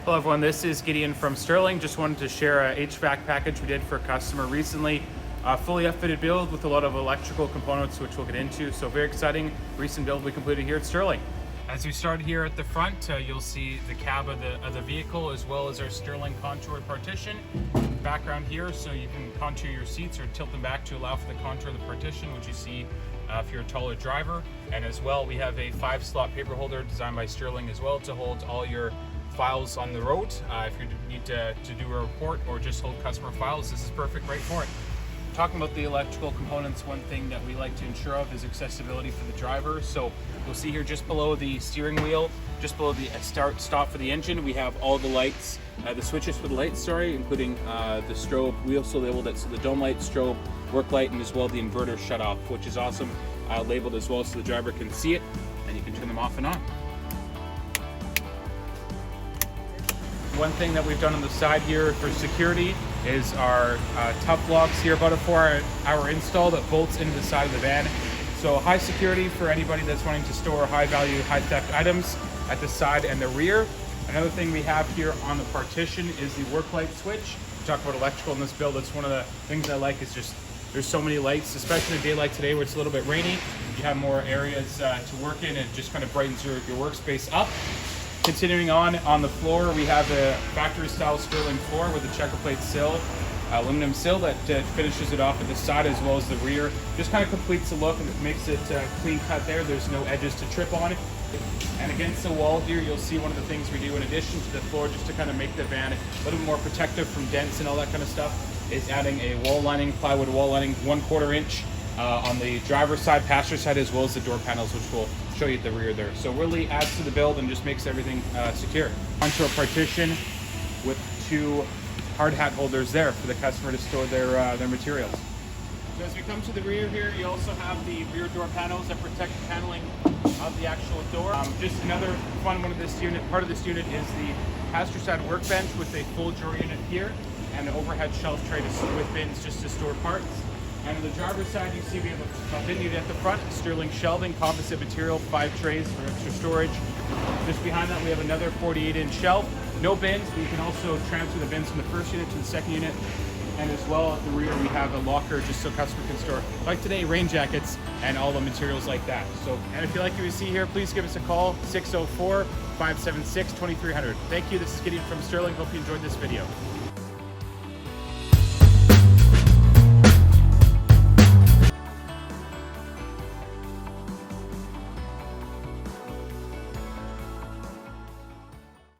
Hello everyone, this is Gideon from Sterling. Just wanted to share a HVAC package we did for a customer recently. A fully upfitted build with a lot of electrical components, which we'll get into. So very exciting recent build we completed here at Sterling. As we start here at the front, you'll see the cab of the vehicle, as well as our Sterling contoured partition. Background here, so you can contour your seats or tilt them back to allow for the contour of the partition, which you see if you're a taller driver. And as well, we have a 5-slot paper holder designed by Sterling as well to hold all your files on the road. If you need to do a report or just hold customer files, this is perfect right for it. Talking about the electrical components, one thing that we like to ensure of is accessibility for the driver. So you'll see here just below the steering wheel, just below the start stop for the engine, we have all the lights, the switches for the lights, including the strobe. We also labeled it, so the dome light, strobe, work light, and as well the inverter shut off, which is awesome, labeled as well so the driver can see it and you can turn them off and on. One thing that we've done on the side here for security is our tough locks here, about a 4-hour install that bolts into the side of the van. So high security for anybody that's wanting to store high value, high theft items at the side and the rear. Another thing we have here on the partition is the work light switch. We talk about electrical in this build. That's one of the things I like, is just there's so many lights, especially a day like today where it's a little bit rainy. You have more areas to work in, and it just kind of brightens your workspace up. Continuing on the floor, we have a factory style Sterling floor with a checker plate sill, aluminum sill that finishes it off at the side as well as the rear. Just kind of completes the look and it makes it clean cut there. There's no edges to trip on. And against the wall here, you'll see one of the things we do in addition to the floor, just to kind of make the van a little more protective from dents and all that kind of stuff, is adding a wall lining, plywood wall lining, 1/4 inch on the driver's side, passenger side, as well as the door panels, which will show you the rear there. So really adds to the build and just makes everything secure. Onto a partition with 2 hard hat holders there for the customer to store their materials. So as we come to the rear here, you also have the rear door panels that protect the paneling of the actual door. Just another fun one of this unit, part of this unit is the passenger side workbench with a full drawer unit here and an overhead shelf tray with bins just to store parts. And on the driver's side, you see we have a bin unit at the front, Sterling shelving, composite material, 5 trays for extra storage. Just behind that, we have another 48-inch shelf. No bins, but you can also transfer the bins from the first unit to the second unit. And as well at the rear, we have a locker just so customer can store, like today, rain jackets and all the materials like that. So, and if you like what you see here, please give us a call, 604-576-2300. Thank you, this is Gideon from Sterling. Hope you enjoyed this video.